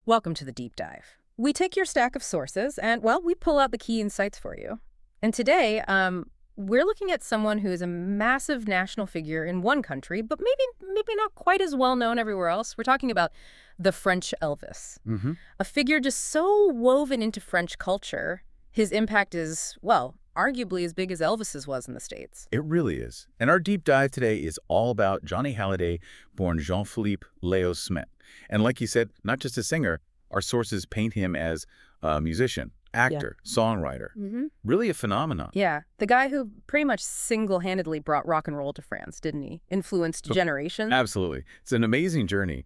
Welcome to the deep dive. We take your stack of sources and, well, we pull out the key insights for you. And today, we're looking at someone who is a massive national figure in one country, but maybe not quite as well known everywhere else. We're talking about the French Elvis, a figure just so woven into French culture. His impact is, well, arguably as big as Elvis's was in the States. It really is. And our deep dive today is all about Johnny Hallyday, born Jean-Philippe Leo Smet. And like you said, not just a singer, our sources paint him as a musician, actor, songwriter. Really a phenomenon. Yeah, the guy who pretty much single-handedly brought rock and roll to France, didn't he? Influenced generations. Absolutely. It's an amazing journey,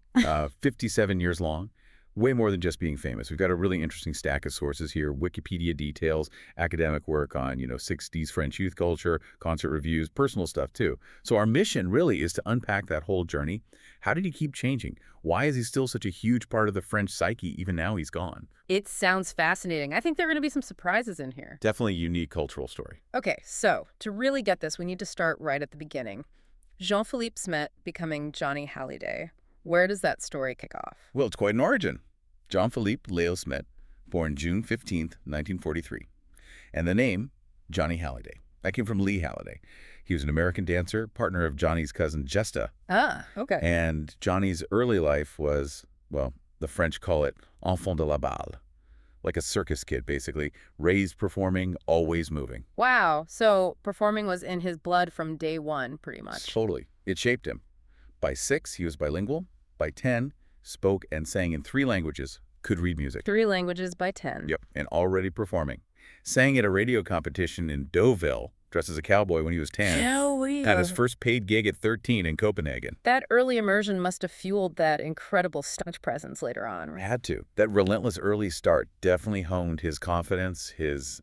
57 years long. Way more than just being famous. We've got a really interesting stack of sources here, Wikipedia details, academic work on, 60s French youth culture, concert reviews, personal stuff too. So our mission really is to unpack that whole journey. How did he keep changing? Why is he still such a huge part of the French psyche even now he's gone? It sounds fascinating. I think there are going to be some surprises in here. Definitely a unique cultural story. Okay, so to really get this, we need to start right at the beginning. Jean-Philippe Smet becoming Johnny Hallyday. Where does that story kick off? Well, it's quite an origin. Jean-Philippe Leo Smet, born June 15th, 1943. And the name, Johnny Hallyday. That came from Lee Hallyday. He was an American dancer, partner of Johnny's cousin Jesta. Ah, okay. And Johnny's early life was, well, the French call it enfant de la balle. Like a circus kid, basically. Raised performing, always moving. Wow, so performing was in his blood from day one, pretty much. Totally. It shaped him. By 6, he was bilingual. By 10, spoke and sang in 3 languages, could read music. 3 languages by 10. Yep, and already performing. Sang at a radio competition in Deauville, dressed as a cowboy when he was 10. Had his first paid gig at 13 in Copenhagen. That early immersion must have fueled that incredible stage presence later on, right? Had to. That relentless early start definitely honed his confidence, his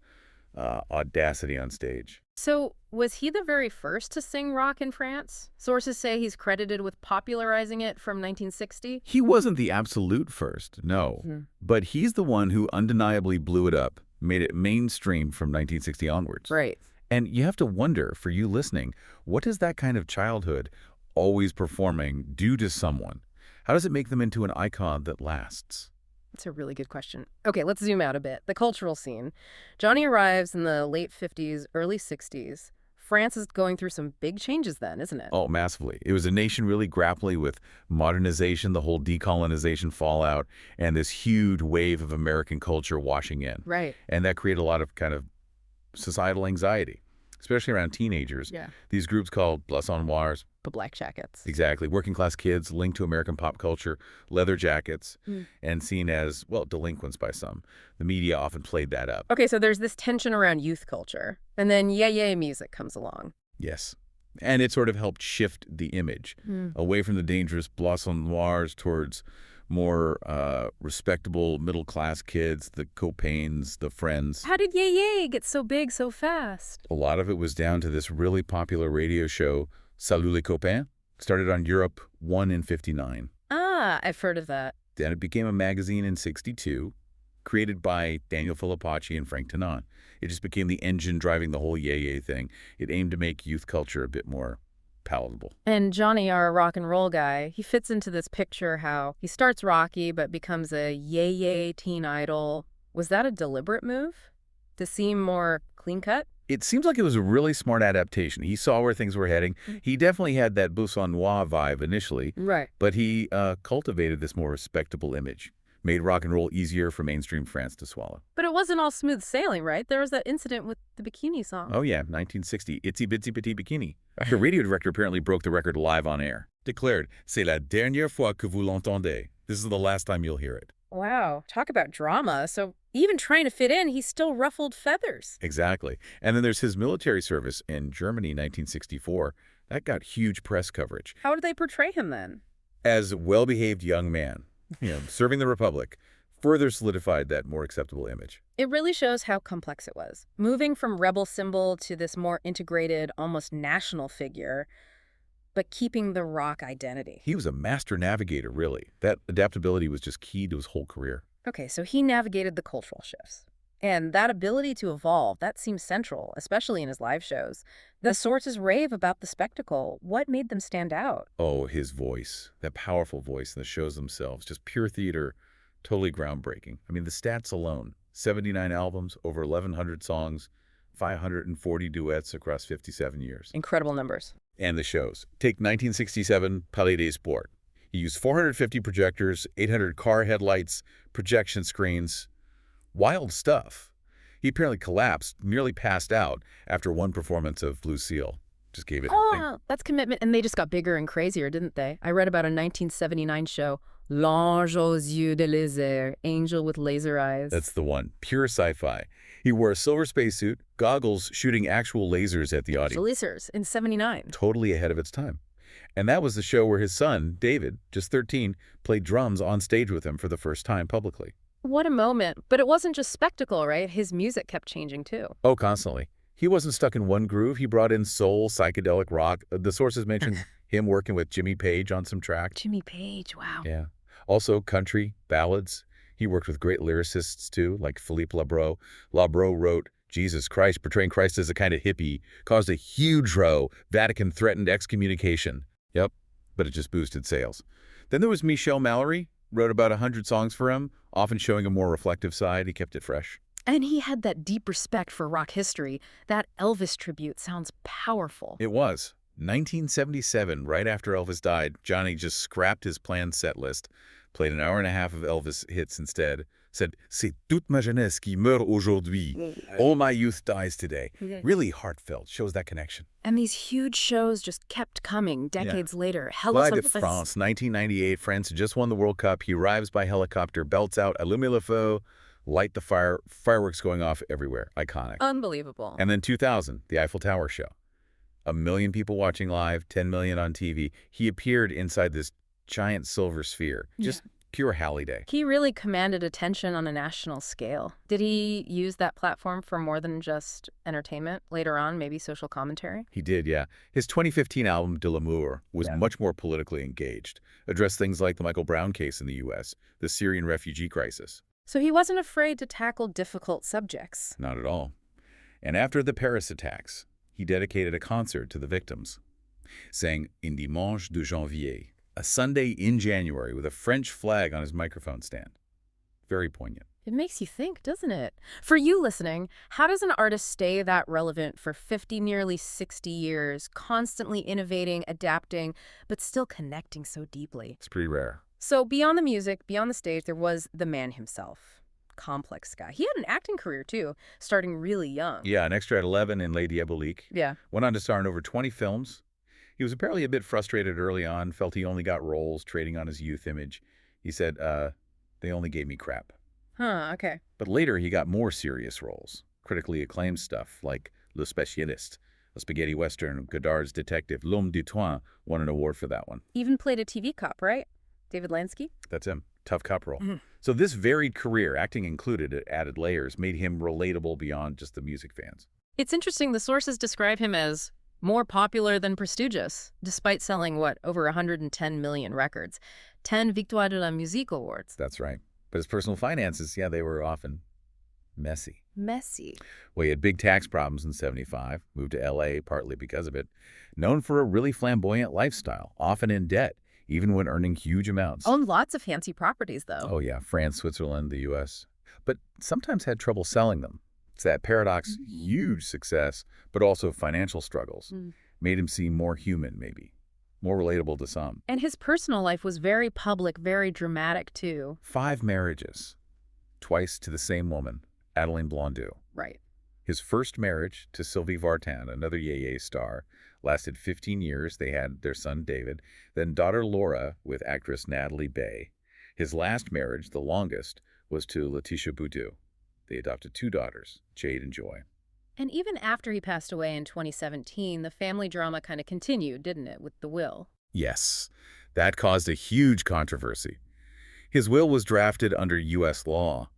audacity on stage. So, was he the very first to sing rock in France? Sources say he's credited with popularizing it from 1960. He wasn't the absolute first, no. But he's the one who undeniably blew it up, made it mainstream from 1960 onwards. Right. And you have to wonder, for you listening, what does that kind of childhood, always performing, do to someone? How does it make them into an icon that lasts? That's a really good question. Okay, let's zoom out a bit. The cultural scene. Johnny arrives in the late 50s, early 60s. France is going through some big changes then, isn't it? Oh, massively. It was a nation really grappling with modernization, the whole decolonization fallout, and this huge wave of American culture washing in. Right. And that created a lot of kind of societal anxiety, especially around teenagers. Yeah. These groups called Blouson Noirs. The black jackets. Exactly. Working class kids linked to American pop culture, leather jackets, and seen as, well, delinquents by some. The media often played that up. Okay, so there's this tension around youth culture. And then yay music comes along. Yes. And it sort of helped shift the image away from the dangerous Blouson Noirs towards more respectable middle-class kids, the Copains, the Friends. How did yay get so big so fast? A lot of it was down to this really popular radio show, Salut les copains, started on Europe 1 in 59. Ah, I've heard of that. Then it became a magazine in 62, created by Daniel Filipacci and Frank Tanan. It just became the engine driving the whole yay thing. It aimed to make youth culture a bit more palatable. And Johnny, our rock and roll guy, he fits into this picture how he starts rocky but becomes a yay teen idol. Was that a deliberate move? To seem more clean-cut? It seems like it was a really smart adaptation. He saw where things were heading. He definitely had that Blouson Noir vibe initially, Right. but he cultivated this more respectable image, made rock and roll easier for mainstream France to swallow. But it wasn't all smooth sailing, right? There was that incident with the bikini song. Oh yeah, 1960, Itsy Bitsy Petit Bikini. The radio director apparently broke the record live on air. Declared, "C'est la dernière fois que vous l'entendez." This is the last time you'll hear it. Wow, talk about drama. So even trying to fit in, he still ruffled feathers. Exactly. And then there's his military service in Germany, 1964. That got huge press coverage. How did they portray him then? As a well-behaved young man, serving the Republic, further solidified that more acceptable image. It really shows how complex it was. Moving from rebel symbol to this more integrated, almost national figure, but keeping the rock identity. He was a master navigator, really. That adaptability was just key to his whole career. Okay, so he navigated the cultural shifts. And that ability to evolve, that seems central, especially in his live shows. The sources rave about the spectacle. What made them stand out? Oh, his voice. That powerful voice in the shows themselves. Just pure theater, Totally groundbreaking. I mean, the stats alone, 79 albums, over 1,100 songs, 540 duets across 57 years. Incredible numbers. And the shows. Take 1967 Palais des Sports. He used 450 projectors, 800 car headlights, projection screens. Wild stuff. He apparently collapsed, nearly passed out, after one performance of Lucille. Just gave it a thing. Oh, that's commitment. And they just got bigger and crazier, didn't they? I read about a 1979 show, L'Ange aux yeux de laser, Angel with Laser Eyes. That's the one. Pure sci-fi. He wore a silver spacesuit, goggles shooting actual lasers at the audience. Lasers in 79. Totally ahead of its time. And that was the show where his son, David, just 13, played drums on stage with him for the first time publicly. What a moment. But it wasn't just spectacle, right? His music kept changing, too. Oh, constantly. He wasn't stuck in one groove. He brought in soul, psychedelic rock. The sources mentioned him working with Jimmy Page on some tracks. Jimmy Page, wow. Yeah. Also country, ballads. He worked with great lyricists, too, like Philippe Labro. Labro wrote, Jesus Christ, portraying Christ as a kind of hippie, caused a huge row. Vatican threatened excommunication. Yep, but it just boosted sales. Then there was Michel Mallory, wrote about 100 songs for him, often showing a more reflective side. He kept it fresh. And he had that deep respect for rock history. That Elvis tribute sounds powerful. It was. 1977, right after Elvis died, Johnny just scrapped his planned set list, played an hour and a half of Elvis hits instead, said, C'est toute ma jeunesse qui meurt aujourd'hui. All my youth dies today. Really heartfelt, shows that connection. And these huge shows just kept coming decades later. Fly de France, 1998, France just won the World Cup. He arrives by helicopter, belts out, Allume le feu, light the fire, fireworks going off everywhere. Iconic. Unbelievable. And then 2000, the Eiffel Tower show. 1 million people watching live, 10 million on TV. He appeared inside this giant silver sphere. Just pure Halliday. He really commanded attention on a national scale. Did he use that platform for more than just entertainment? Later on, maybe social commentary? He did, yeah. His 2015 album, De l'Amour, was much more politically engaged. Addressed things like the Michael Brown case in the U.S., the Syrian refugee crisis. So he wasn't afraid to tackle difficult subjects. Not at all. And after the Paris attacks, he dedicated a concert to the victims, sang Un dimanche de janvier, a Sunday in January with a French flag on his microphone stand. Very poignant. It makes you think, doesn't it? For you listening, how does an artist stay that relevant for 50, nearly 60 years, constantly innovating, adapting, but still connecting so deeply? It's pretty rare. So beyond the music, beyond the stage, there was the man himself. Complex guy. He had an acting career, too, starting really young. Yeah, an extra at 11 in Les Diaboliques. Yeah. Went on to star in over 20 films. He was apparently a bit frustrated early on, felt he only got roles, trading on his youth image. He said, they only gave me crap. Huh, okay. But later he got more serious roles, critically acclaimed stuff like Le Spécialiste, a spaghetti western, Godard's detective, L'Homme du Toit, won an award for that one. Even played a TV cop, right? David Lansky? That's him. Tough cop role. So this varied career, acting included, added layers, made him relatable beyond just the music fans. It's interesting. The sources describe him as more popular than prestigious, despite selling, over 110 million records. 10 Victoire de la Musique awards. That's right. But his personal finances, they were often messy. Messy. Well, he had big tax problems in 75, moved to L.A. partly because of it. Known for a really flamboyant lifestyle, often in debt, even when earning huge amounts. Owned lots of fancy properties, though. Oh, yeah. France, Switzerland, the U.S. But sometimes had trouble selling them. It's that paradox, huge success, but also financial struggles. Made him seem more human, maybe. More relatable to some. And his personal life was very public, very dramatic, too. 5 marriages. Twice to the same woman, Adeline Blondeau. Right. His first marriage to Sylvie Vartan, another Yeye star, lasted 15 years. They had their son, David. Then daughter Laura with actress Natalie Bay. His last marriage, the longest, was to Letitia Boudou. They adopted 2 daughters, Jade and Joy. And even after he passed away in 2017, the family drama kind of continued, didn't it, with the will? Yes, that caused a huge controversy. His will was drafted under U.S. law,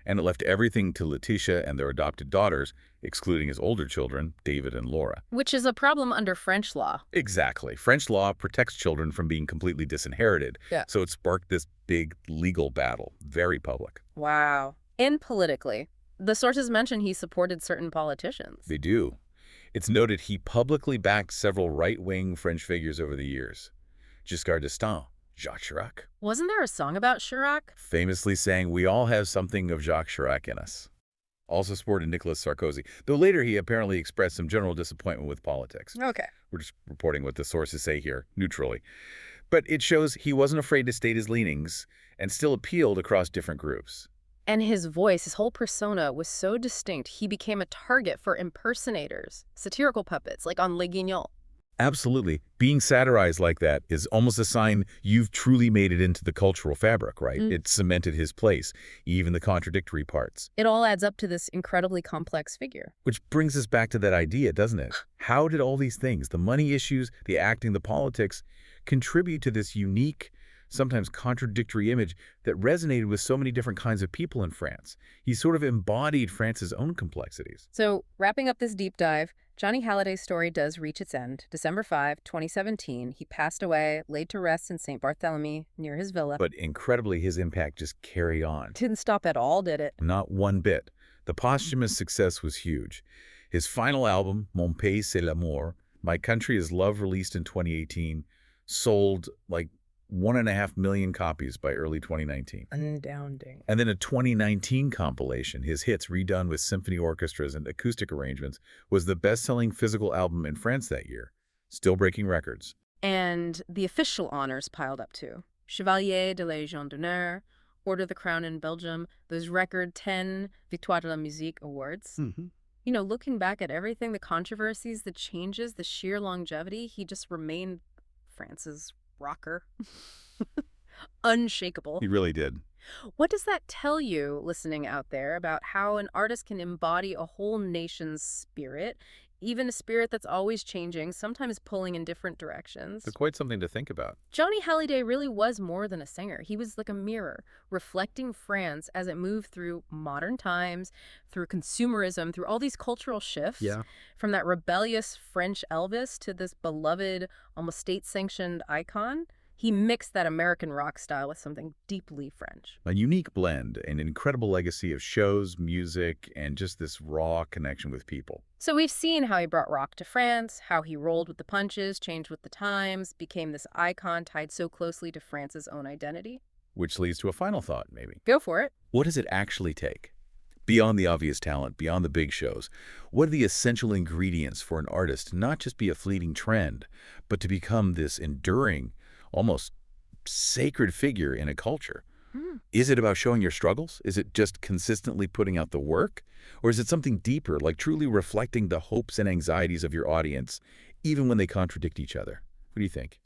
and it left everything to Letitia and their adopted daughters, excluding his older children, David and Laura. Which is a problem under French law. Exactly. French law protects children from being completely disinherited. Yeah. So it sparked this big legal battle, very public. Wow. And politically. The sources mention he supported certain politicians. They do. It's noted he publicly backed several right-wing French figures over the years. Giscard d'Estaing, Jacques Chirac, Wasn't there a song about Chirac? famously saying, "We all have something of Jacques Chirac in us." Also supported Nicolas Sarkozy, though later he apparently expressed some general disappointment with politics. Okay. We're just reporting what the sources say here, neutrally. But it shows he wasn't afraid to state his leanings and still appealed across different groups. And his voice, his whole persona was so distinct, he became a target for impersonators, satirical puppets, like on Les Guignols. Absolutely. Being satirized like that is almost a sign you've truly made it into the cultural fabric, right? It cemented his place, even the contradictory parts. It all adds up to this incredibly complex figure. Which brings us back to that idea, doesn't it? How did all these things, the money issues, the acting, the politics, contribute to this unique, sometimes contradictory image that resonated with so many different kinds of people in France? He sort of embodied France's own complexities. So, wrapping up this deep dive, Johnny Halliday's story does reach its end. December 5, 2017, he passed away, laid to rest in St. Barthélemy near his villa. But incredibly, his impact just carried on. Didn't stop at all, did it? Not one bit. The posthumous success was huge. His final album, Mon Pays c'est l'amour, My Country is Love, released in 2018, sold like 1.5 million copies by early 2019. Undoubting. And then a 2019 compilation, his hits redone with symphony orchestras and acoustic arrangements, was the best-selling physical album in France that year, still breaking records. And the official honors piled up too. Chevalier de la Légion d'honneur, Order of the Crown in Belgium, those record 10 Victoire de la Musique awards. You know, looking back at everything, the controversies, the changes, the sheer longevity, he just remained France's rocker. Unshakable. He really did. What does that tell you, listening out there, about how an artist can embody a whole nation's spirit, even a spirit that's always changing, sometimes pulling in different directions? It's quite something to think about. Johnny Hallyday really was more than a singer. He was like a mirror, reflecting France as it moved through modern times, through consumerism, through all these cultural shifts. Yeah. From that rebellious French Elvis to this beloved, almost state-sanctioned icon. He mixed that American rock style with something deeply French. A unique blend, an incredible legacy of shows, music, and just this raw connection with people. So we've seen how he brought rock to France, how he rolled with the punches, changed with the times, became this icon tied so closely to France's own identity. Which leads to a final thought, maybe. Go for it. What does it actually take? Beyond the obvious talent, beyond the big shows, what are the essential ingredients for an artist to not just be a fleeting trend, but to become this enduring, almost sacred figure in a culture? Is it about showing your struggles? Is it just consistently putting out the work? Or is it something deeper, like truly reflecting the hopes and anxieties of your audience, even when they contradict each other? What do you think?